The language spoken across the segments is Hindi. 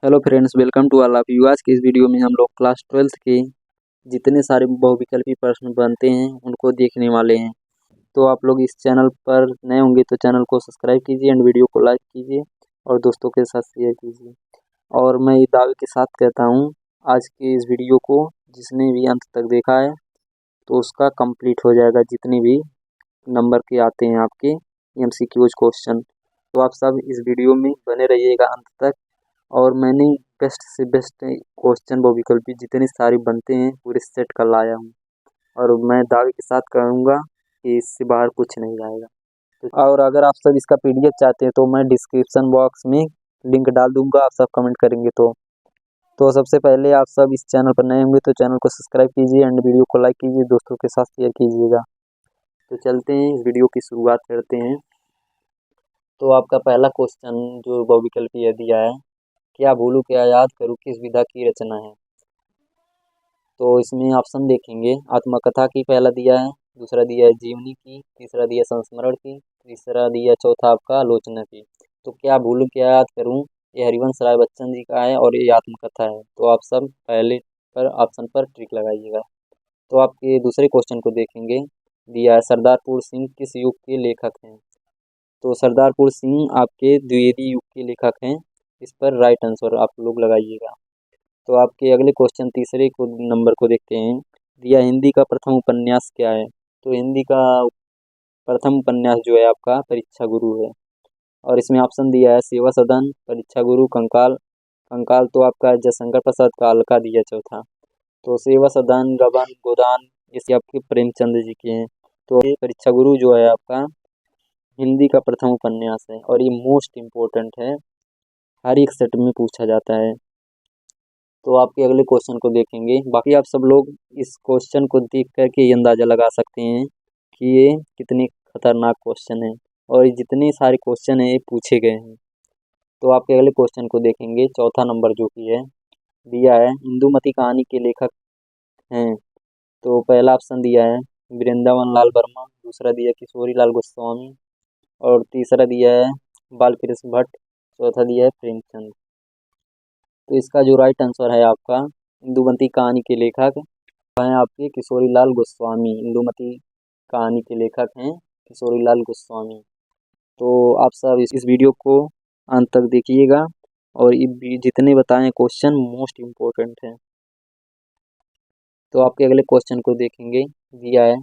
Hello friends, welcome to all of you. आज की इस वीडियो में हम लोग क्लास 12th के जितने सारे बहुविकल्पी प्रश्न बनते हैं उनको देखने वाले हैं। तो आप लोग इस चैनल पर नए होंगे तो चैनल को सब्सक्राइब कीजिए एंड वीडियो को लाइक कीजिए और दोस्तों के साथ शेयर कीजिए। और मैं ये दावे के साथ कहता हूँ, आज की इस वीडियो को जिसने भी अंत तक देखा है तो उसका कंप्लीट हो जाएगा जितने भी नंबर के आते हैं आपके MCQs क्वेश्चन। तो आप सब इस वीडियो में बने रहिएगा अंत तक। और मैंने बेस्ट से बेस्ट क्वेश्चन बहुविकल्पी जितने सारे बनते हैं पूरे सेट कर लाया हूँ और मैं दावे के साथ कहूँगा कि इससे बाहर कुछ नहीं जाएगा। और अगर आप सब इसका PDF चाहते हैं तो मैं डिस्क्रिप्शन बॉक्स में लिंक डाल दूंगा, आप सब कमेंट करेंगे तो सबसे पहले आप सब इस चैनल पर नए होंगे तो चैनल को सब्सक्राइब कीजिए एंड वीडियो को लाइक कीजिए, दोस्तों के साथ शेयर कीजिएगा। तो चलते हैं, इस वीडियो की शुरुआत करते हैं। तो आपका पहला क्वेश्चन जो बहुविकल्पी है दिया है, क्या भूलूं क्या याद करूं किस विधा की रचना है। तो इसमें ऑप्शन देखेंगे, आत्मकथा की पहला दिया है, दूसरा दिया है जीवनी की, तीसरा दिया संस्मरण की, तीसरा दिया चौथा आपका आलोचना की। तो क्या भूलूं क्या याद करूं ये हरिवंश राय बच्चन जी का है और ये आत्मकथा है। तो आप सब पहले पर ऑप्शन पर टिक लगाइएगा। तो आपके दूसरे क्वेश्चन को देखेंगे, दिया है सरदारपुर सिंह किस युग के लेखक हैं। तो सरदारपुर सिंह आपके द्विवेदी युग के लेखक हैं। इस पर राइट आंसर आप लोग लगाइएगा। तो आपके अगले क्वेश्चन तीसरे को नंबर को देखते हैं, दिया हिंदी का प्रथम उपन्यास क्या है। तो हिंदी का प्रथम उपन्यास जो है आपका परीक्षा गुरु है। और इसमें ऑप्शन दिया है सेवा सदन, परीक्षा गुरु, कंकाल। कंकाल तो आपका जयशंकर प्रसाद काल का दिया चौथा। तो सेवा सदन, गबन, गोदान ये आपके प्रेमचंद जी के हैं। तो ये परीक्षा गुरु जो है आपका हिंदी का प्रथम उपन्यास है और ये मोस्ट इम्पोर्टेंट है, हर एक सेट में पूछा जाता है। तो आपके अगले क्वेश्चन को देखेंगे, बाकी आप सब लोग इस क्वेश्चन को देख करके ये अंदाज़ा लगा सकते हैं कि ये कितने खतरनाक क्वेश्चन है और ये जितने सारे क्वेश्चन हैं ये पूछे गए हैं। तो आपके अगले क्वेश्चन को देखेंगे, चौथा नंबर जो कि है दिया है इंदुमती कहानी के लेखक हैं। तो पहला ऑप्शन दिया है वृंदावन लाल वर्मा, दूसरा दिया किशोरी लाल गोस्वामी और तीसरा दिया है बालकृष्ण भट्ट, चौथा दिया है प्रेमचंद। तो इसका जो राइट आंसर है आपका इंदुमती कहानी के लेखक हैं आपके किशोरी लाल गोस्वामी। इंदुमती कहानी के लेखक हैं किशोरी लाल गोस्वामी। तो आप सब इस वीडियो को अंत तक देखिएगा और ये जितने बताएं क्वेश्चन मोस्ट इम्पोर्टेंट है। तो आपके अगले क्वेश्चन को देखेंगे, दिया है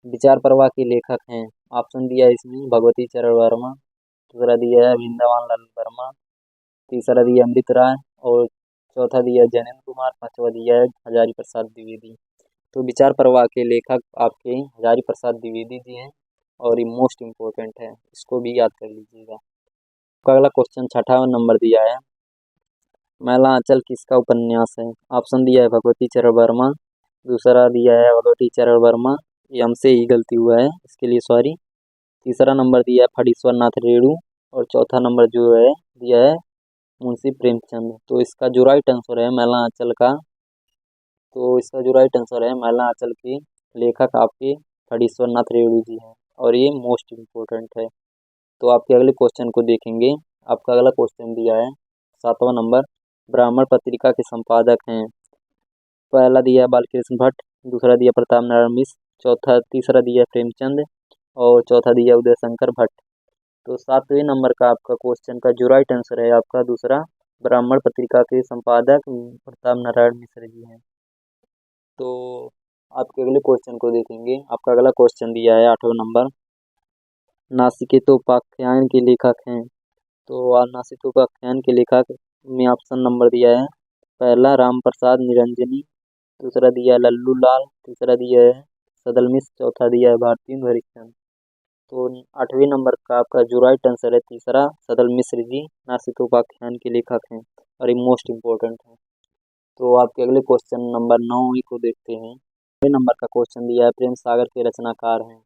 विचार प्रवाह के लेखक हैं। ऑप्शन दिया है इसमें भगवती चरण वर्मा, दूसरा दिया है वृंदावन लाल वर्मा, तीसरा दिया अमृत राय और चौथा दिया जैनेन्द्र कुमार, पांचवा दिया है हजारी प्रसाद द्विवेदी। तो विचार प्रवाह के लेखक आपके हजारी प्रसाद द्विवेदी जी हैं और ये मोस्ट इम्पोर्टेंट है, इसको भी याद कर लीजिएगा। तो अगला क्वेश्चन छठा नंबर दिया है, मैला आंचल किसका उपन्यास है। ऑप्शन दिया है भगवती चरण वर्मा, दूसरा दिया है भगवती चरण वर्मा, ये हमसे ही गलती हुआ है इसके लिए सॉरी। तीसरा नंबर दिया है फणीश्वर नाथ रेणु और चौथा नंबर जो है दिया है मुंशी प्रेमचंद। तो इसका जो राइट आंसर है मैला आंचल का, तो इसका जो राइट आंसर है मैला आंचल के लेखक आपके फणीश्वर नाथ रेणु जी हैं और ये मोस्ट इम्पोर्टेंट है। तो आपके अगले क्वेश्चन को देखेंगे, आपका अगला क्वेश्चन दिया है सातवां नंबर, ब्राह्मण पत्रिका के संपादक हैं। पहला दिया है बालकृष्ण भट्ट, दूसरा दिया प्रताप नारायण मिश्र, तीसरा दिया प्रेमचंद और चौथा दिया उदय शंकर भट्ट। तो सातवें नंबर का आपका क्वेश्चन का जो राइट आंसर है आपका दूसरा, ब्राह्मण पत्रिका के संपादक प्रताप नारायण मिश्र जी हैं। तो आपके अगले क्वेश्चन को देखेंगे, आपका अगला क्वेश्चन दिया है आठवां नंबर, नासिकेतोपाख्यान के लेखक हैं। तो नासिकेतोपाख्यान के लेखक में ऑप्शन नंबर दिया है, पहला राम प्रसाद निरंजनी, दूसरा दिया है लल्लू लाल, तीसरा दिया है सदल मिश्र, चौथा दिया है भारतेंदु हरिश्चंद्र। तो आठवें नंबर का आपका जो राइट आंसर है तीसरा सदल मिश्र जी नासिकोपाख्यान के लेखक हैं और ये मोस्ट इम्पोर्टेंट है। तो आपके अगले क्वेश्चन नंबर 9 को देखते हैं। 9वें नंबर का क्वेश्चन दिया है प्रेम सागर के रचनाकार हैं।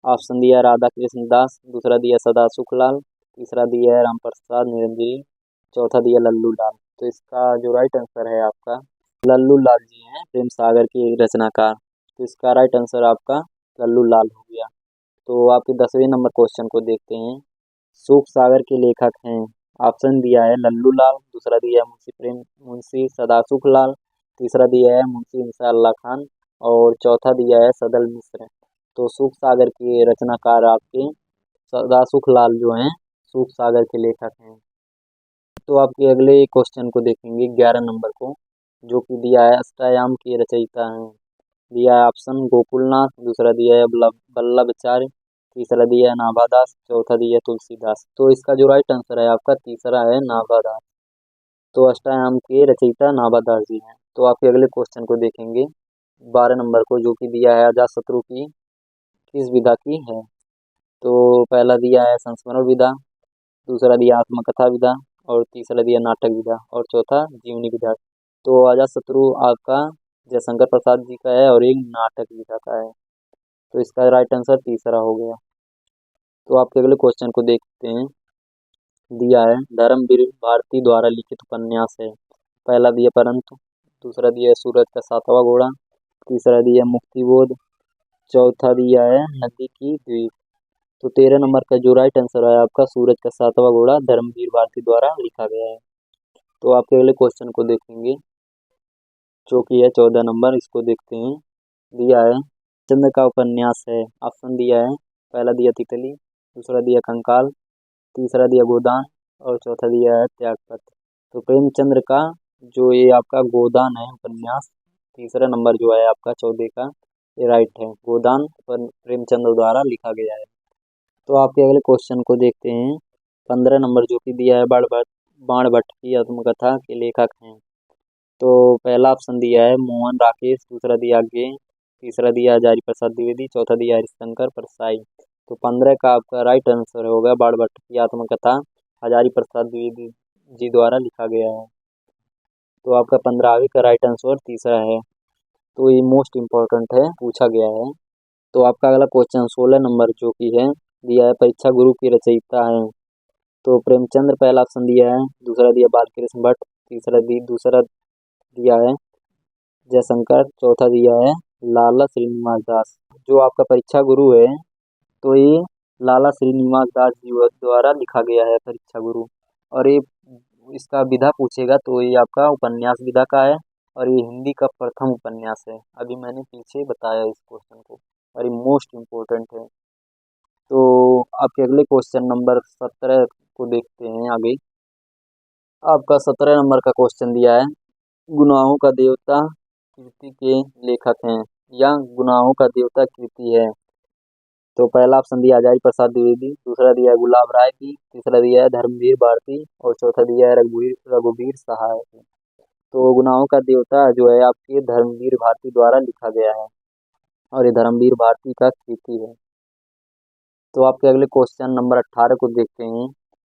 ऑप्शन दिया है राधा कृष्ण दास, दूसरा दिया सदा सुखलाल, तीसरा दिया है राम प्रसाद निरंजनी, चौथा दिया लल्लू लाल। तो इसका जो राइट आंसर है आपका लल्लू लाल जी हैं प्रेम सागर के रचनाकार। तो इसका राइट आंसर आपका लल्लू लाल हो गया। तो आपके 10वें नंबर क्वेश्चन को देखते हैं, शोक सागर के लेखक हैं। ऑप्शन दिया है लल्लू लाल, दूसरा दिया है मुंशी सदासुख लाल, तीसरा दिया है मुंशी इंशाअल्लाह खान और चौथा दिया है सदल मिश्र। तो सुख सागर के रचनाकार आपके सदासुख लाल जो हैं सुख सागर के लेखक हैं। तो आपके अगले क्वेश्चन को देखेंगे 11 नंबर को, जो कि दिया है अष्टयाम के रचयिता हैं। दिया है ऑप्शन गोकुलनाथ, दूसरा दिया है वल्लभाचार्य, तीसरा दिया है नाभादास, चौथा दिया है तुलसीदास। तो इसका जो राइट आंसर है आपका तीसरा है नाभादास। तो अष्टयाम के रचयिता नाभादास जी हैं। तो आपके अगले क्वेश्चन को देखेंगे 12 नंबर को, जो कि दिया है अजातशत्रु की किस विधा की है। तो पहला दिया है संस्मरण विधा, दूसरा दिया आत्मकथा विधा और तीसरा दिया नाटक विधा और चौथा जीवनी विधा। तो अजातशत्रु आपका जयशंकर प्रसाद जी का है और एक नाटक विधा का है। तो इसका राइट आंसर तीसरा हो गया। तो आपके अगले क्वेश्चन को देखते हैं। दिया है धर्मवीर भारती द्वारा लिखित उपन्यास है। पहला दिया परंतु, दूसरा दिया है सूरज का सातवां घोड़ा, तीसरा दिया है मुक्तिबोध, चौथा दिया है नदी की द्वीप। तो 13 नंबर का जो राइट आंसर है आपका सूरज का सातवां घोड़ा धर्मवीर भारती द्वारा लिखा गया है। तो आपके अगले क्वेश्चन को देखेंगे, जो कि है 14 नंबर, इसको देखते हैं। दिया है चंद्र का उपन्यास है। ऑप्शन दिया है पहला दिया तितली, दूसरा दिया कंकाल, तीसरा दिया गोदान और चौथा दिया है त्यागपत्र। तो प्रेमचंद्र का जो ये आपका गोदान है उपन्यास, तीसरा नंबर जो है आपका 14 का, ये राइट है। गोदान पर प्रेमचंद्र द्वारा लिखा गया है। तो आपके अगले क्वेश्चन को देखते हैं 15 नंबर, जो कि दिया है बाणभट्ट की आत्मकथा के लेखक हैं। तो पहला ऑप्शन दिया है मोहन राकेश, दूसरा दिया गे, तीसरा दिया हजारी प्रसाद द्विवेदी, चौथा दिया हरिशंकर परसाई। तो 15 का आपका राइट आंसर होगा बाणभट्ट की आत्मकथा हजारी प्रसाद द्विवेदी जी द्वारा लिखा गया है। तो आपका 15वीं का राइट आंसर तीसरा है। तो ये मोस्ट इम्पोर्टेंट है, पूछा गया है। तो आपका अगला क्वेश्चन 16 नंबर, जो कि है दिया है परीक्षा गुरु की रचयिता है। तो प्रेमचंद्र पहला ऑप्शन दिया है, दूसरा दिया बालकृष्ण भट्ट, दूसरा दिया है जयशंकर, चौथा दिया है लाला श्रीनिवास दास। जो आपका परीक्षा गुरु है, तो ये लाला श्रीनिवास दास जी द्वारा लिखा गया है परीक्षा गुरु। और ये इसका विधा पूछेगा तो ये आपका उपन्यास विधा का है और ये हिंदी का प्रथम उपन्यास है। अभी मैंने पीछे बताया इस क्वेश्चन को और ये मोस्ट इम्पोर्टेंट है। तो आपके अगले क्वेश्चन नंबर 17 को देखते हैं आगे। आपका 17 नंबर का क्वेश्चन दिया है गुनाहों का देवता कृति के लेखक हैं या गुनाहों का देवता कृति है। तो पहला ऑप्शन दिया हजारी प्रसाद द्विवेदी, दूसरा दिया है गुलाब राय की, तीसरा दिया है धर्मवीर भारती और चौथा दिया है रघुवीर सहाय की। तो गुनाहों का देवता जो है आपके धर्मवीर भारती द्वारा लिखा गया है और ये धर्मवीर भारती का कृति है। तो आपके अगले क्वेश्चन नंबर 18 को देखते हैं।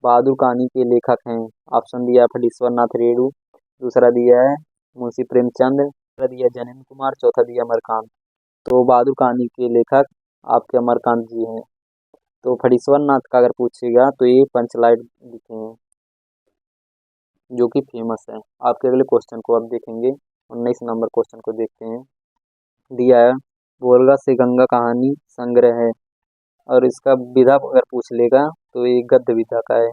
बहादुर कहानी के लेखक हैं। ऑप्शन दिया है फणीश्वर नाथ रेणु, दूसरा दिया है मुंशी प्रेमचंद, तीसरा दिया है जैनेन्द्र कुमार, चौथा दिया अमरकांत। तो बहादुर कहानी के लेखक आपके अमरकांत जी हैं। तो फणीश्वर नाथ का अगर पूछेगा तो ये पंचलाइट लिखे हैं, जो कि फेमस है। आपके अगले क्वेश्चन को अब देखेंगे 19 नंबर क्वेश्चन को देखते हैं। दिया है वोल्गा से गंगा कहानी संग्रह है और इसका विधा अगर पूछ लेगा तो ये गद्य विधा का है।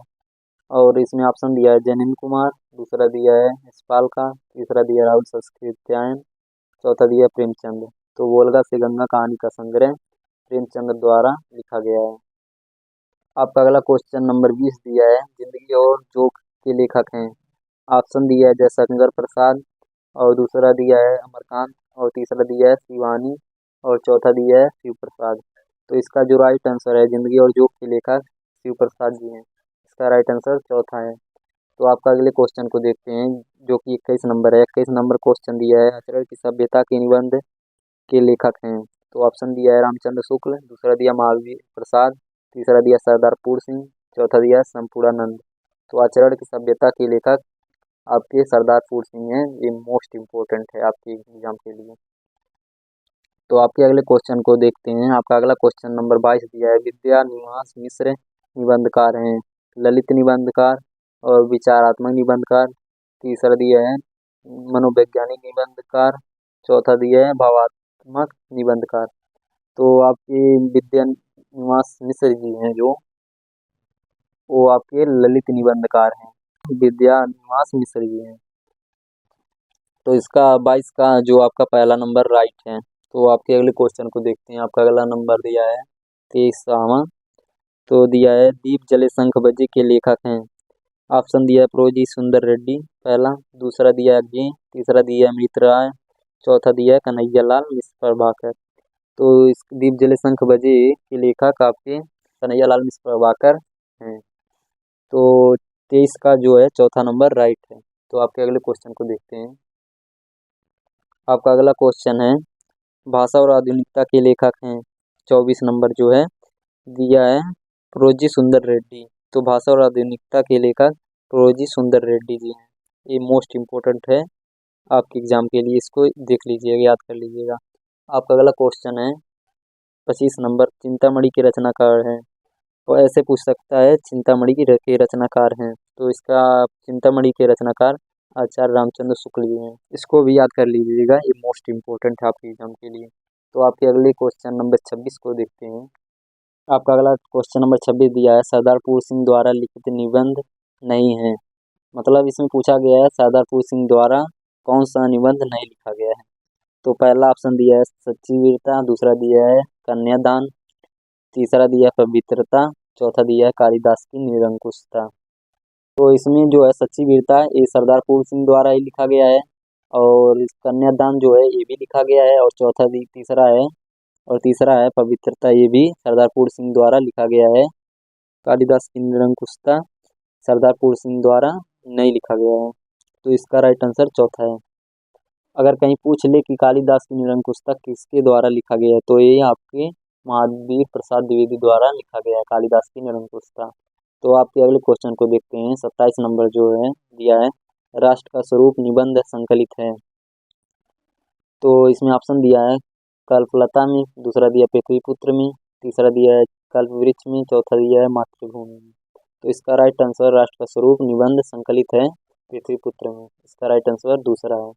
और इसमें ऑप्शन दिया है जैनेन्द्र कुमार, दूसरा दिया है यशपाल का, तीसरा दिया राहुल संस्कृत्यायन, चौथा दिया प्रेमचंद। तो वोल्गा से गंगा कहानी का संग्रह प्रेमचंद द्वारा लिखा गया है। आपका अगला क्वेश्चन नंबर 20 दिया है जिंदगी और जोक के लेखक हैं। ऑप्शन दिया है जयशंकर प्रसाद और दूसरा दिया है अमरकांत और तीसरा दिया है शिवानी और चौथा दिया है शिव प्रसाद। तो इसका जो राइट आंसर है जिंदगी और जोक के लेखक शिव प्रसाद जी हैं। इसका राइट आंसर चौथा है। तो आपका अगले क्वेश्चन को देखते हैं, जो कि 21 नंबर है। 21 नंबर क्वेश्चन दिया है अचरण की सभ्यता के निबंध के लेखक हैं। तो ऑप्शन दिया है रामचंद्र शुक्ल, दूसरा दिया महावीर प्रसाद, तीसरा दिया सरदारपुर सिंह, चौथा दिया संपूर्णानंद। तो आचरण की सभ्यता के लेखक आपके सरदारपुर सिंह हैं। ये मोस्ट इम्पोर्टेंट है आपके एग्जाम के लिए। तो आपके अगले क्वेश्चन को देखते हैं। आपका अगला क्वेश्चन नंबर 22 दिया है विद्या निवास मिश्र निबंधकार हैं। ललित निबंधकार और विचारात्मक निबंधकार, तीसरा दिया है मनोवैज्ञानिक निबंधकार, चौथा दिया है भावात्मक निबंधकार। तो आपके विद्या निवास मिश्र जी हैं जो वो आपके ललित निबंधकार हैं, विद्या निवास मिश्र जी हैं। तो इसका 22 का जो आपका पहला नंबर राइट है। तो आपके अगले क्वेश्चन को देखते हैं। आपका अगला नंबर दिया है 23वां। तो दिया है दीप जले शंख बजे के लेखक हैं। ऑप्शन दिया है प्रोजी सुंदर रेड्डी पहला, दूसरा दिया है अज्ञे, तीसरा दिया है अमृत राय, चौथा दिया है कन्हैया लाल मिश्र प्रभाकर। तो इस दीप जले शंख बजे के लेखक आपके कन्हैया लाल मिश्र प्रभाकर हैं। तो 23 का जो है चौथा नंबर राइट है। तो आपके अगले क्वेश्चन को देखते हैं। आपका अगला क्वेश्चन है भाषा और आधुनिकता के लेखक हैं। 24 नंबर जो है दिया है प्रोजी सुंदर रेड्डी। तो भाषा और आधुनिकता के लेखक प्रोजी सुंदर रेड्डी जी हैं। ये मोस्ट इम्पोर्टेंट है आपके एग्जाम के लिए, इसको देख लीजिएगा, याद कर लीजिएगा। आपका अगला क्वेश्चन है 25 नंबर चिंतामणि के रचनाकार हैं। तो ऐसे पूछ सकता है चिंतामणि के रचनाकार हैं। तो इसका चिंतामणि के रचनाकार आचार्य रामचंद्र शुक्ल जी हैं। इसको भी याद कर लीजिएगा, ये मोस्ट इम्पोर्टेंट है आपके एग्जाम के लिए। तो आपके अगले क्वेश्चन नंबर 26 को देखते हैं। आपका अगला क्वेश्चन नंबर 26 दिया है सरदारपुर सिंह द्वारा लिखित निबंध नहीं है। मतलब इसमें पूछा गया है सरदारपुर सिंह द्वारा कौन सा निबंध नहीं लिखा गया है। तो पहला ऑप्शन दिया है सच्ची वीरता, दूसरा दिया है कन्यादान, तीसरा दिया है पवित्रता, चौथा दिया है कालिदास की निरंकुशता। तो इसमें जो है सच्ची वीरता ये सरदारपुर सिंह द्वारा ही लिखा गया है, और इस कन्यादान जो है ये भी लिखा गया है, और तीसरा है पवित्रता, ये भी सरदारपुर सिंह द्वारा लिखा गया है। कालिदास की निरंकुशता सरदारपुर सिंह द्वारा नहीं लिखा गया है। तो इसका राइट आंसर चौथा है। अगर कहीं पूछ ले कि कालिदास की निरंकुशता किसके द्वारा लिखा गया है, तो ये आपके महावीर प्रसाद द्विवेदी द्वारा लिखा गया है कालिदास की निरंकुशता। तो आपके अगले क्वेश्चन को देखते हैं। 27 नंबर जो है दिया है राष्ट्र का स्वरूप निबंध संकलित है। तो इसमें ऑप्शन दिया है कल्पलता में, दूसरा दिया पृथ्वीपुत्र में, तीसरा दिया है कल्पवृक्ष में, चौथा दिया है मातृभूमि में। तो इसका राइट आंसर राष्ट्र का स्वरूप निबंध संकलित है पृथ्वीपुत्र में। इसका राइट आंसर दूसरा है।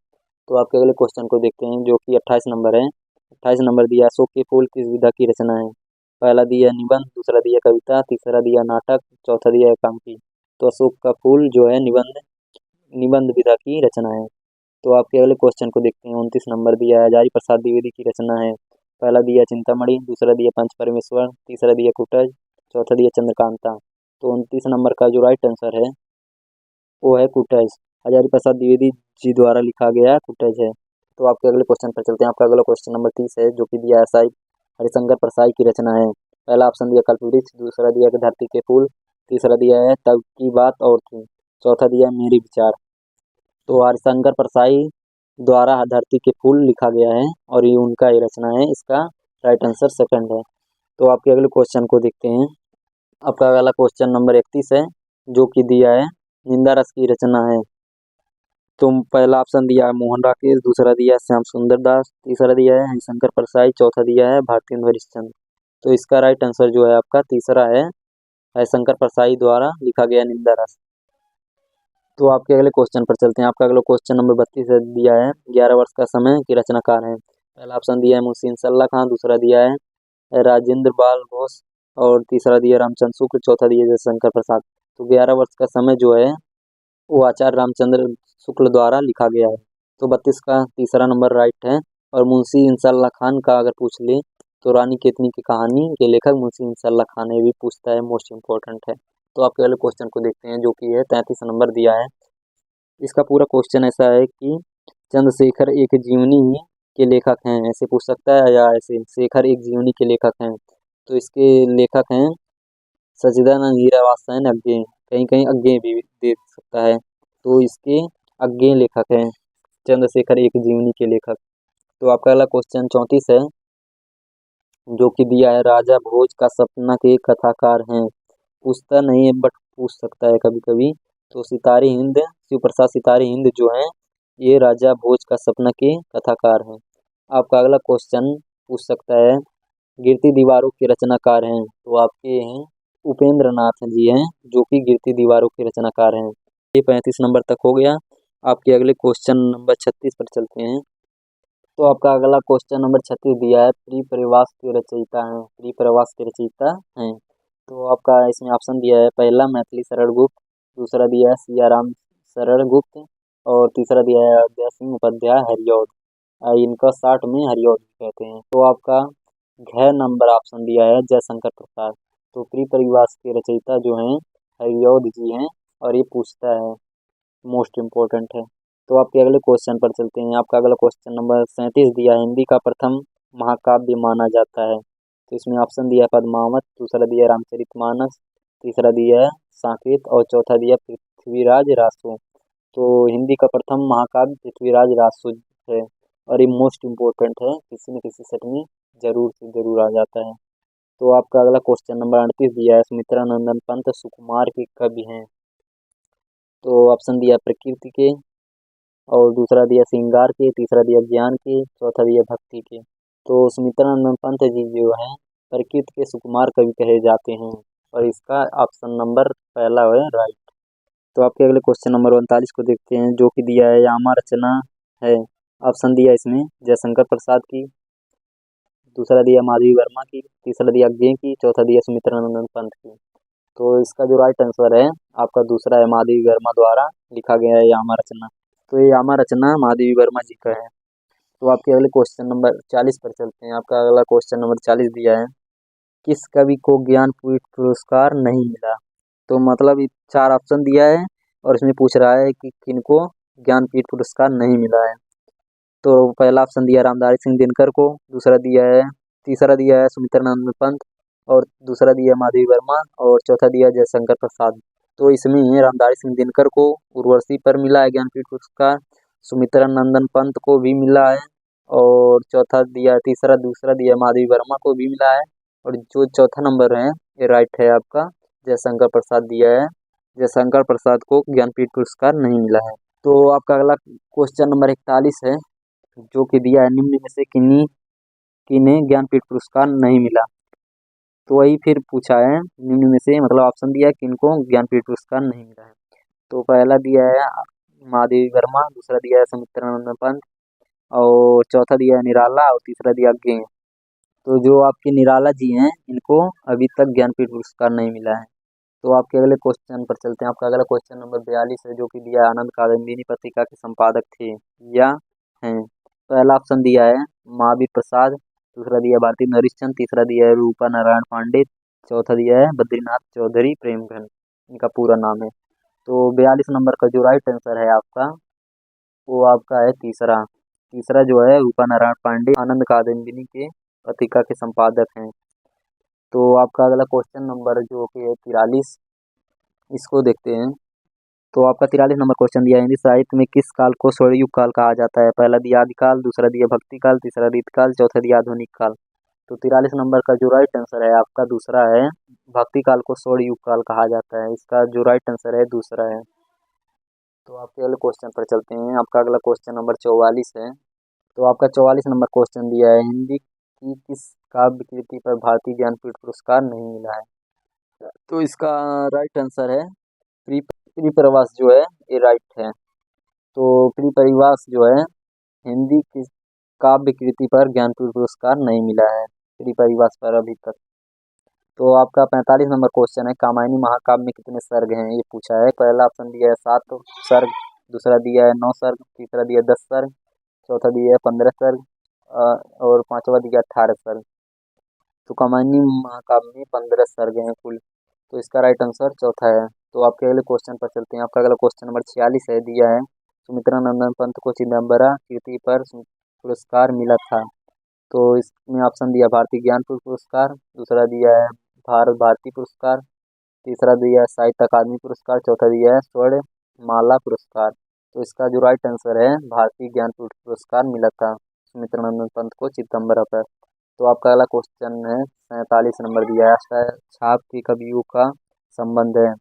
तो आपके अगले क्वेश्चन को देखते हैं जो कि 28 नंबर है। 28 नंबर दिया अशोक के फूल किस विधा की रचना है। पहला दिया निबंध, दूसरा दिया कविता, तीसरा दिया नाटक, चौथा दिया एकांकी। तो अशोक का फूल जो है निबंध विधा की रचना है। तो आपके अगले क्वेश्चन को देखते हैं। 29 नंबर दिया है हजारी प्रसाद द्विवेदी की रचना है। पहला दिया चिंतामणि, दूसरा दिया पंच परमेश्वर, तीसरा दिया कुटज, चौथा दिया चंद्रकांता। तो 29 नंबर का जो राइट आंसर है वो है कुटज। हजारी प्रसाद द्विवेदी जी द्वारा लिखा गया कुटज है। तो आपके अगले क्वेश्चन पर चलते हैं। आपका अगला क्वेश्चन नंबर 30 है जो कि दिया है साई हरिशंकर परसाई की रचना है। पहला ऑप्शन दिया कल्पवृक्ष, दूसरा दिया कि धरती के फूल, तीसरा दिया है तब की बात और थी, चौथा दिया मेरे विचार। तो हरिशंकर परसाई द्वारा धरती के फूल लिखा गया है और ये उनका ही रचना है। इसका राइट आंसर सेकंड है। तो आपके अगले क्वेश्चन को देखते हैं। आपका अगला क्वेश्चन नंबर 31 है जो कि दिया है निंदा रस की रचना है। तो पहला ऑप्शन दिया है मोहन राकेश, दूसरा दिया है श्याम सुंदर दास, तीसरा दिया है हरिशंकर परसाई, चौथा दिया है भारतेंदु हरिश्चंद्र। तो इसका राइट आंसर जो है आपका तीसरा है, हरिशंकर परसाई द्वारा लिखा गया निंदा रस। तो आपके अगले क्वेश्चन पर चलते हैं। आपका अगला क्वेश्चन नंबर 32 है दिया है 11 वर्ष का समय की रचनाकार है। पहला ऑप्शन दिया है मुंशी इंसल्ला खां, दूसरा दिया है राजेंद्र बाल घोष, और तीसरा दिया रामचंद्र शुक्ल, चौथा दिया जयशंकर प्रसाद। तो 11 वर्ष का समय जो है वो आचार्य रामचंद्र शुक्ल द्वारा लिखा गया है। तो 32 का तीसरा नंबर राइट है। और मुंशी इंसल्ला खान का अगर पूछ ले तो रानी केतनी की कहानी के लेखक मुंशी इंसल्ला खान है, भी पूछता है, मोस्ट इम्पोर्टेंट है। तो आपके अगले क्वेश्चन को देखते हैं जो कि है 33 नंबर दिया है। इसका पूरा क्वेश्चन ऐसा है कि चंद्रशेखर एक जीवनी के लेखक हैं, ऐसे पूछ सकता है, या ऐसे शेखर एक जीवनी के लेखक हैं। तो इसके लेखक हैं सच्चिदानंद हीरा वात्स्ययन अज्ञे, कहीं कहीं अज्ञे भी दे सकता है। तो इसके अज्ञे लेखक हैं चंद्रशेखर एक जीवनी के लेखक। तो आपका अगला क्वेश्चन 34 है जो कि दिया है राजा भोज का सपना के कथाकार हैं। पूछता नहीं है बट पूछ सकता है कभी कभी। तो सितारे हिंद, शिव प्रसाद सितारे हिंद जो हैं ये राजा भोज का सपना के कथाकार हैं। आपका अगला क्वेश्चन पूछ सकता है गिरती दीवारों के रचनाकार हैं। तो आपके हैं उपेंद्र नाथ जी हैं जो कि गिरती दीवारों के रचनाकार हैं। ये 35 नंबर तक हो गया। आपके अगले क्वेश्चन नंबर 36 पर चलते हैं। तो आपका अगला क्वेश्चन नंबर 36 दिया है प्रिय प्रवास के रचयिता हैं। प्रिय प्रवास के रचयिता हैं। तो आपका इसमें ऑप्शन दिया है, पहला मैथिली शरण गुप्त, दूसरा दिया है सियाराम शरण गुप्त, और तीसरा दिया है अयोध्या सिंह उपाध्याय हरिऔध। इनका शार्ट में हरिऔध कहते हैं। तो आपका घ नंबर ऑप्शन दिया है जयशंकर प्रसाद। तो प्री परिवास के रचयिता जो हैं हरिऔध जी हैं, और ये पूछता है, मोस्ट इम्पोर्टेंट है। तो आपके अगले क्वेश्चन पर चलते हैं। आपका अगला क्वेश्चन नंबर 37 दिया है, हिंदी का प्रथम महाकाव्य माना जाता है। तो इसमें ऑप्शन दिया है पद्मावत, दूसरा दिया है रामचरितमानस, तीसरा दिया है साकेत, और चौथा दिया पृथ्वीराज रासो। तो हिंदी का प्रथम महाकाव्य पृथ्वीराज रासो है, और ये मोस्ट इम्पोर्टेंट है, किसी न किसी सेट में जरूर से जरूर आ जाता है। तो आपका अगला क्वेश्चन नंबर 38 दिया है, सुमित्रा नंदन पंत सुकुमार के कवि हैं। तो ऑप्शन दिया प्रकृति के, और दूसरा दिया श्रृंगार के, तीसरा दिया ज्ञान के, चौथा दिया भक्ति के। तो सुमित्रानंद पंत जी जो हैं प्रकृति के सुकुमार कवि कहे जाते हैं, और इसका ऑप्शन नंबर पहला है राइट। तो आपके अगले क्वेश्चन नंबर 39 को देखते हैं, जो कि दिया है यामा रचना है। ऑप्शन दिया इसमें जयशंकर प्रसाद की, दूसरा दिया माधवी वर्मा की, तीसरा दिया ज्ञ की, चौथा दिया सुमित्रानंद पंत की। तो इसका जो राइट आंसर है आपका दूसरा है, माधवी वर्मा द्वारा लिखा गया है यामा रचना। तो ये यामा रचना माधवी वर्मा जी का है। तो आपके अगले क्वेश्चन नंबर 40 पर चलते हैं। आपका अगला क्वेश्चन नंबर 40 दिया है, किस कवि को ज्ञानपीठ पुरस्कार नहीं मिला। तो मतलब ये चार ऑप्शन दिया है, और इसमें पूछ रहा है कि किनको ज्ञानपीठ पुरस्कार नहीं मिला है। तो पहला ऑप्शन दिया रामधारी सिंह दिनकर को, दूसरा दिया है, तीसरा दिया है सुमित्रानंद पंत, और दूसरा दिया माधवी वर्मा, और चौथा दिया जयशंकर प्रसाद। तो इसमें रामधारी सिंह दिनकर को उर्वशी पर मिला है ज्ञानपीठ पुरस्कार, सुमित्रानंदन पंत को भी मिला है, और चौथा दिया तीसरा दूसरा दिया माधवी वर्मा को भी मिला है, और जो चौथा नंबर है ये राइट है आपका, जयशंकर प्रसाद दिया है, जयशंकर प्रसाद को ज्ञानपीठ पुरस्कार नहीं मिला है। तो आपका अगला क्वेश्चन नंबर 41 है, जो कि दिया है निम्न में से किन्हें ज्ञानपीठ पुरस्कार नहीं मिला। तो वही फिर पूछा है निम्न में से, मतलब ऑप्शन दिया है किनको ज्ञानपीठ पुरस्कार नहीं मिला है। तो पहला दिया है माधवी वर्मा, दूसरा दिया है सुमित्रानंद पंत, और चौथा दिया है निराला, और तीसरा दिया ज्ञ। तो जो आपके निराला जी हैं इनको अभी तक ज्ञानपीठ पुरस्कार नहीं मिला है। तो आपके अगले क्वेश्चन पर चलते हैं। आपका अगला क्वेश्चन नंबर 42 है, जो कि दिया है आनंद कादम्बिनी पत्रिका के संपादक थे या हैं। पहला ऑप्शन दिया है महावीर प्रसाद, दूसरा दिया है भारती नरेश चंद, तीसरा दिया है रूपा नारायण पांडे, चौथा दिया है बद्रीनाथ चौधरी प्रेमघन, इनका पूरा नाम है। तो 42 नंबर का जो राइट आंसर है आपका, वो आपका है तीसरा। तीसरा जो है रूपा नारायण पांडे आनंद कादम्बिनी के पत्रिका के संपादक हैं। तो आपका अगला क्वेश्चन नंबर जो कि है 43, इसको देखते हैं। तो आपका 43 नंबर क्वेश्चन दिया है, हिंदी साहित्य में किस काल को स्वर्णयुग काल कहा जाता है। पहला दिया आदिकाल, दूसरा दिया भक्ति काल, तीसरा रीतकाल, चौथा दिया आधुनिक काल। तो 43 नंबर का जो राइट आंसर है आपका दूसरा है, भक्ति काल को स्वर्णयुग काल कहा जाता है। इसका जो राइट आंसर है दूसरा है। तो आपके अगले क्वेश्चन पर चलते हैं। आपका अगला क्वेश्चन नंबर 44 है। तो आपका 44 नंबर क्वेश्चन दिया है, हिंदी की किस काव्य कृति पर भारतीय ज्ञानपीठ पुरस्कार नहीं मिला है। तो इसका राइट आंसर है प्री प्री प्रवास जो है ये राइट है। तो प्री परिवास जो है हिंदी की काव्य कृति पर ज्ञानपीठ पुरस्कार नहीं मिला है, प्री परिवास पर अभी तक। तो आपका 45 नंबर क्वेश्चन है, कामायनी महाकाव्य में कितने सर्ग हैं, ये पूछा है। पहला ऑप्शन दिया है 7 सर्ग, दूसरा दिया है 9 सर्ग, तीसरा दिया है 10 सर्ग, चौथा दिया है 15 सर्ग, और पांचवा दिया 18 सर्ग। तो कामायनी महाकाव्य में 15 सर्ग हैं कुल। तो इसका राइट आंसर चौथा है। तो आपके अगले क्वेश्चन पर चलते हैं। आपका अगला क्वेश्चन नंबर 46 है, दिया है सुमित्रानंदन पंत को चिदम्बरा कृति पर पुरस्कार मिला था। तो इसमें ऑप्शन दिया भारतीय ज्ञानपीठ पुरस्कार, दूसरा दिया है भारत भारती पुरस्कार, तीसरा दिया है साहित्य अकादमी पुरस्कार, चौथा दिया है स्वर्ण माला पुरस्कार। तो इसका जो राइट आंसर है भारतीय ज्ञानपीठ पुरस्कार मिला था सुमित्रानंदन पंत को चिदम्बरा पर। तो आपका अगला क्वेश्चन है 47 नंबर दिया है, छाप के कवियों का संबंध है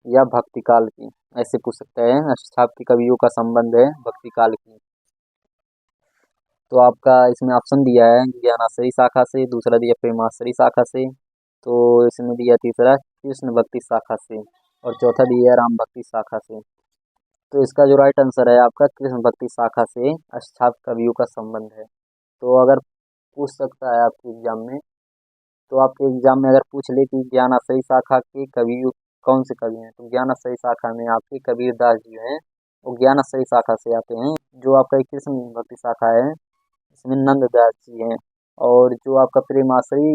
या भक्ति काल की, ऐसे पूछ सकते हैं। अष्टछाप के कवियों का संबंध है भक्ति काल की। तो आपका इसमें ऑप्शन दिया है ज्ञानाश्रयी शाखा से, दूसरा दिया प्रेमाश्रयी शाखा से, तो इसमें दिया तीसरा कृष्ण भक्ति शाखा से, और चौथा दिया राम भक्ति शाखा से। तो इसका जो राइट आंसर है आपका कृष्ण भक्ति शाखा से अष्टछाप कवियों का संबंध है। तो अगर पूछ सकता है आपके एग्जाम में, तो आपके एग्जाम में अगर पूछ ले कि ज्ञानाश्रयी शाखा के कवि कौन से कवि हैं, तो ज्ञानाश्रयी शाखा में आपके कबीर दास जी हैं, वो ज्ञानाश्रयी शाखा से आते हैं। जो आपका कृष्ण भक्ति शाखा है, इसमें नंददास जी हैं। और जो आपका प्रेमाश्रयी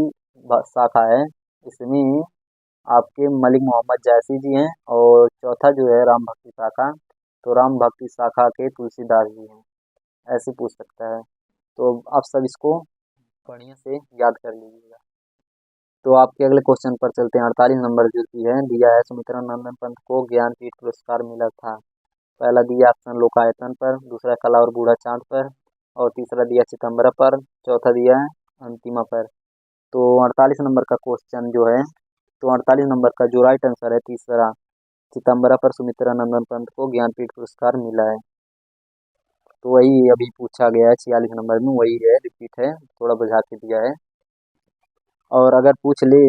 शाखा है, इसमें आपके मलिक मोहम्मद जैसी जी हैं। और चौथा जो है राम भक्ति शाखा, तो राम भक्ति शाखा के तुलसीदास जी हैं। ऐसे पूछ सकता है, तो आप सब इसको बढ़िया से याद कर लीजिएगा। तो आपके अगले क्वेश्चन पर चलते हैं। 48 नंबर जो की है दिया है, सुमित्रा नंदन पंत को ज्ञानपीठ पुरस्कार मिला था। पहला दिया ऑप्शन लोकायतन पर, दूसरा कला और बूढ़ा चांद पर, और तीसरा दिया चिदम्बरा पर, चौथा दिया है अंतिमा पर। तो 48 नंबर का क्वेश्चन जो है, तो 48 नंबर का जो राइट आंसर है तीसरा, चिदम्बरा पर सुमित्रा नंदन पंत को ज्ञानपीठ पुरस्कार मिला है। तो वही अभी पूछा गया है 46 नंबर में, वही है, रिपीट है, थोड़ा बुझा के दिया है। और अगर पूछ ले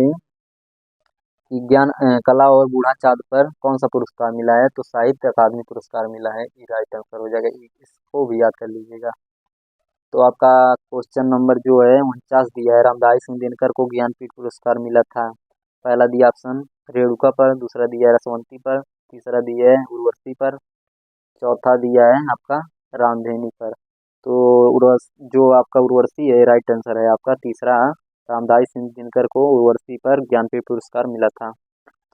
कि कला और बूढ़ा चाँद पर कौन सा पुरस्कार मिला है, तो साहित्य अकादमी पुरस्कार मिला है, ये राइट आंसर हो जाएगा। इसको भी याद कर लीजिएगा। तो आपका क्वेश्चन नंबर जो है 49 दिया है, रामधारी सिंह दिनकर को ज्ञानपीठ पुरस्कार मिला था। पहला दिया ऑप्शन रेणुका पर, दूसरा दिया है रसवंती पर, तीसरा दिया है उर्वशी पर, चौथा दिया है आपका रामधेनी पर। तो जो आपका उर्वशी है राइट आंसर है आपका तीसरा, रामधारी सिंह दिनकर को उर्वशी पर ज्ञानपीठ पुरस्कार मिला था।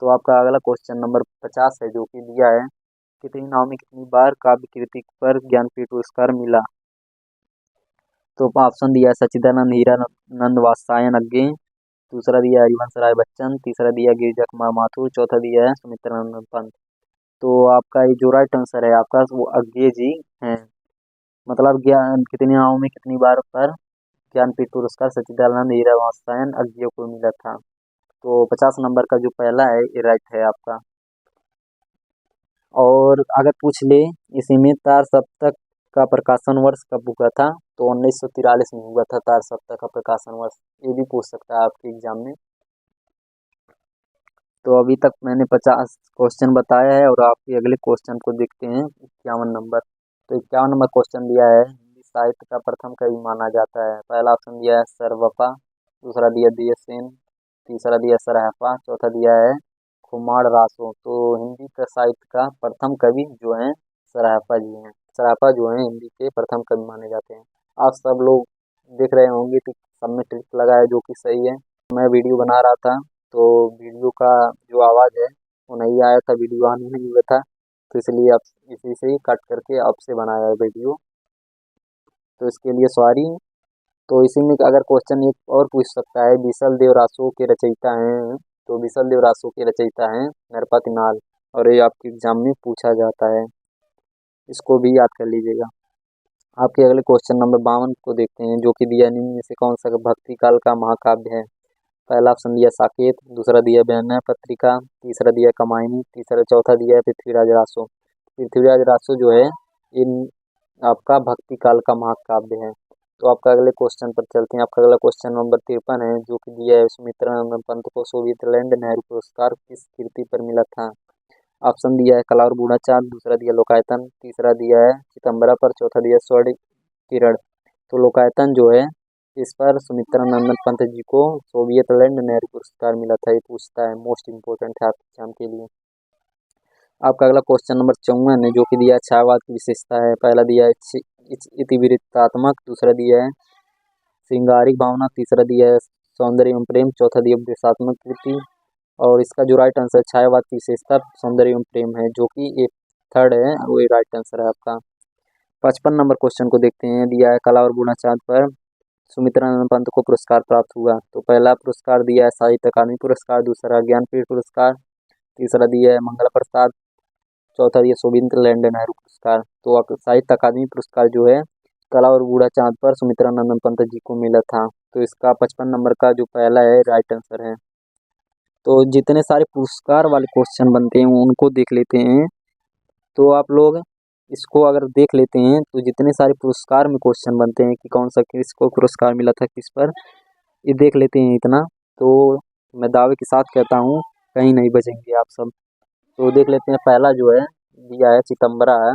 तो आपका अगला क्वेश्चन नंबर 50 है, जो कि दिया है कितनी नाव में कितनी बार काव्य कृति पर ज्ञानपीठ पुरस्कार मिला। तो ऑप्शन दिया है सच्चिदानंद हीरानंद वात्स्यायन अज्ञे, दूसरा दिया है हरिवंश राय बच्चन, तीसरा दिया है गिरिजा कुमार माथुर, चौथा दिया है सुमित्रानंद पंत। तो आपका ये जो राइट आंसर है आपका वो अज्ञे जी हैं। मतलब ज्ञान कितनी नावों में कितनी बार पर ज्ञानपीठ पुरस्कार सच्चिदानंद हीरा वात्स्यायन अज्ञे को मिला था। तो 50 नंबर का जो पहला है ये राइट है आपका। और अगर पूछ ले इसी में तार सप्तक का प्रकाशन वर्ष कब हुआ था, तो 1943 में हुआ था तार सप्तक का प्रकाशन वर्ष। ये भी पूछ सकता है आपके एग्जाम में। तो अभी तक मैंने 50 क्वेश्चन बताया है, और आपके अगले क्वेश्चन को देखते हैं 51 नंबर। तो 51 नंबर क्वेश्चन दिया है, हिंदी साहित्य का प्रथम कवि माना जाता है। पहला ऑप्शन दिया है सर्वपा, दूसरा दिया दियसेन, तीसरा दिया सराहपा, चौथा दिया है खुमार रासो। तो हिंदी का साहित्य का प्रथम कवि जो हैं सराहपा जी हैं। सराहपा जो हैं हिंदी के प्रथम कवि माने जाते हैं। आप सब लोग देख रहे होंगे कि सब में टिक लगा है, जो कि सही है। मैं वीडियो बना रहा था, तो वीडियो का जो आवाज़ है वो नहीं आया था, वीडियो ऑन नहीं हुआ था, तो इसलिए आप इसी से ही कट करके आपसे बनाया है वीडियो, तो इसके लिए सॉरी। तो इसी में अगर क्वेश्चन एक और पूछ सकता है, बीसल देव रासो के रचयिता हैं, तो बीसल देव रासो के रचयिता हैं नरपति नाल, और ये आपके एग्जाम में पूछा जाता है, इसको भी याद कर लीजिएगा। आपके अगले क्वेश्चन नंबर 52 को देखते हैं, जो कि दिया निम्न में से कौन सा भक्ति काल का महाकाव्य है। पहला ऑप्शन दिया साकेत, दूसरा दिया विनय पत्रिका, तीसरा दिया कमायनी, तीसरा चौथा दिया है पृथ्वीराज रासो। पृथ्वीराज रासो जो है इन आपका भक्ति काल का महाकाव्य है। तो आपका अगले क्वेश्चन पर चलते हैं। आपका अगला क्वेश्चन नंबर 53 है, जो कि दिया है सुमित्रानंदन पंत को सोवियत नेहरू पुरस्कार किस कृति पर मिला था। ऑप्शन दिया है कला और बूढ़ा चाँद, दूसरा दिया लोकायतन, तीसरा दिया है चिदम्बरा पर, चौथा दिया स्वर्ण किरण। तो लोकायतन जो है इस पर सुमित्रानंदन पंत जी को सोवियत नेहरू पुरस्कार मिला था। ये पूछता है, मोस्ट इम्पोर्टेंट है आपके एग्जाम के लिए। आपका अगला क्वेश्चन नंबर 54 है, जो कि दिया छायावाद की विशेषता है। पहला दिया है इतिवृत्तात्मक, दूसरा दिया है श्रृंगारिक भावना, तीसरा दिया है सौंदर्य एवं प्रेम, चौथा दिया उपदेशात्मक कृति। और इसका जो राइट आंसर छायावाद की विशेषता सौंदर्य एवं प्रेम है, जो कि एक थर्ड है, वो राइट आंसर है आपका। 55 नंबर क्वेश्चन को देखते हैं। दिया है कला और बूढ़ा चाँद पर सुमित्रानंदन पंत को पुरस्कार प्राप्त हुआ। तो पहला पुरस्कार दिया है साहित्य अकादमी पुरस्कार, दूसरा ज्ञानपीठ पुरस्कार, तीसरा दिया है मंगल प्रसाद, चौथा दिया सोवियत नेहरू पुरस्कार। तो साहित्य अकादमी पुरस्कार जो है कला और बूढ़ा चाँद पर सुमित्रानंदन पंत जी को मिला था। तो इसका 55 नंबर का जो पहला है राइट आंसर है। तो जितने सारे पुरस्कार वाले क्वेश्चन बनते हैं उनको देख लेते हैं। तो आप लोग इसको अगर देख लेते हैं, तो जितने सारे पुरस्कार में क्वेश्चन बनते हैं कि कौन सा किसको पुरस्कार मिला था किस पर, ये देख लेते हैं इतना, तो मैं दावे के साथ कहता हूँ कहीं नहीं बचेंगे आप सब। तो देख लेते हैं। पहला जो है दिया है चिदम्बरा है,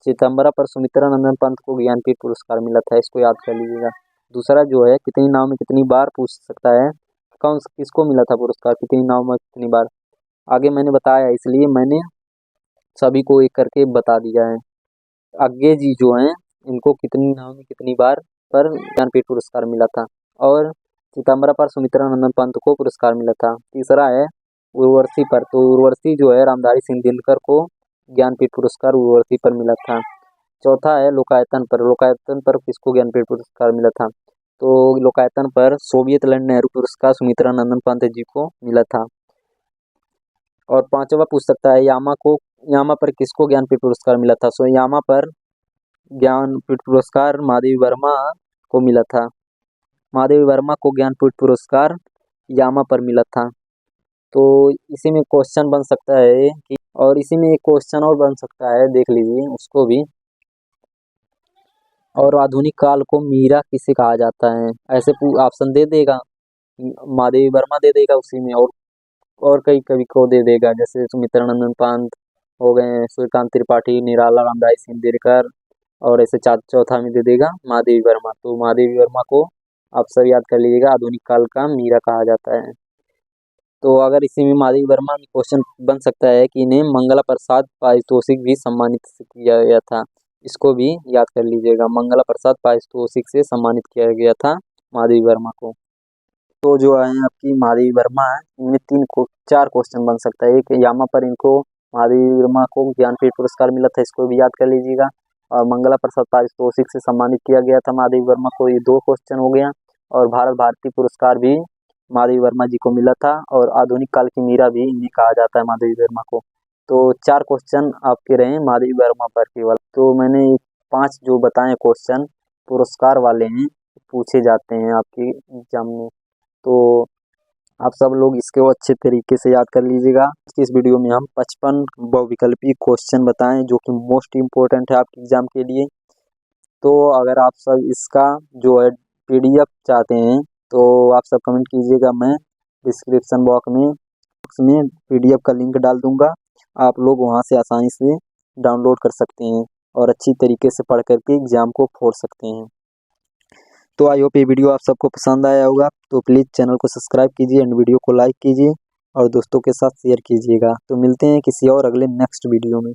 चिदम्बरा पर सुमित्रानंदन पंत को ज्ञानपीठ पुरस्कार मिला था, इसको याद कर लीजिएगा। दूसरा जो है कितनी नाव में कितनी बार पूछ सकता है किसको मिला था पुरस्कार, कितनी नाव में कितनी बार, आगे मैंने बताया, इसलिए मैंने सभी को एक करके बता दिया है। आगे जी जो हैं इनको कितनी नाव में कितनी बार पर ज्ञानपीठ पुरस्कार मिला था। और सितंबर पर सुमित्रा नंदन पंत को पुरस्कार मिला था। तीसरा है उर्वशी पर, तो उर्वशी जो है रामधारी सिंह दिनकर को ज्ञानपीठ पुरस्कार उर्वशी पर मिला था। चौथा है लोकायतन पर, लोकायतन पर किसको ज्ञानपीठ पुरस्कार मिला था, तो लोकायतन पर सोवियत लैंड नेहरू पुरस्कार सुमित्रा नंदन पंत जी को मिला था। और पांचवा पूछ सकता है यामा पर किसको ज्ञानपीठ पुरस्कार मिला था, सो यामा पर ज्ञानपीठ पुरस्कार महादेवी वर्मा को मिला था। महादेवी वर्मा को ज्ञानपीठ पुरस्कार यामा पर मिला था। तो इसी में क्वेश्चन बन सकता है कि, और इसी में एक क्वेश्चन और बन सकता है, देख लीजिए उसको भी। और आधुनिक काल को मीरा किसे कहा जाता है, ऐसे ऑप्शन दे देगा, महादेवी वर्मा दे देगा उसी में, और कई कवि को दे देगा, जैसे सुमित्रा नंदन पंत हो गए, सूर्यकांत त्रिपाठी, निराला, रामधारी सिंह दिनकर, और ऐसे चौथा में दे देगा महादेवी वर्मा। तो महादेवी वर्मा को आप सब याद कर लीजिएगा, आधुनिक काल का मीरा कहा जाता है। तो अगर इसी में महादेवी वर्मा में क्वेश्चन बन सकता है कि इन्हें मंगला प्रसाद पारितोषिक भी सम्मानित किया गया था, इसको भी याद कर लीजिएगा, मंगला प्रसाद पारितोषिक से सम्मानित किया गया था महादेवी वर्मा को। तो जो है आपकी महादेवी वर्मा है, इनमें चार क्वेश्चन बन सकता है। एक यामा पर इनको महादेवी वर्मा को ज्ञानपीठ पुरस्कार मिला था, इसको भी याद कर लीजिएगा। और मंगला प्रसाद पारितोषिक से सम्मानित किया गया था महादेवी वर्मा को, ये 2 क्वेश्चन हो गया। और भारत भारती पुरस्कार भी महादेवी वर्मा जी को मिला था, और आधुनिक काल की मीरा भी इन्हें कहा जाता है महादेवी वर्मा को। तो 4 क्वेश्चन आपके रहे महादेवी वर्मा पर केवल। तो मैंने 5 जो बताए क्वेश्चन पुरस्कार वाले हैं, पूछे जाते हैं आपके एग्जाम में, तो आप सब लोग इसको अच्छे तरीके से याद कर लीजिएगा। इस वीडियो में हम 55 बहुविकल्पी क्वेश्चन बताएं जो कि मोस्ट इम्पोर्टेंट है आपके एग्जाम के लिए। तो अगर आप सब इसका जो है PDF चाहते हैं तो आप सब कमेंट कीजिएगा, मैं डिस्क्रिप्शन बॉक्स में PDF का लिंक डाल दूंगा, आप लोग वहां से आसानी से डाउनलोड कर सकते हैं और अच्छी तरीके से पढ़ करके एग्जाम को फोड़ सकते हैं। तो आई होप ये वीडियो आप सबको पसंद आया होगा, तो प्लीज़ चैनल को सब्सक्राइब कीजिए एंड वीडियो को लाइक कीजिए और दोस्तों के साथ शेयर कीजिएगा। तो मिलते हैं किसी और अगले नेक्स्ट वीडियो में।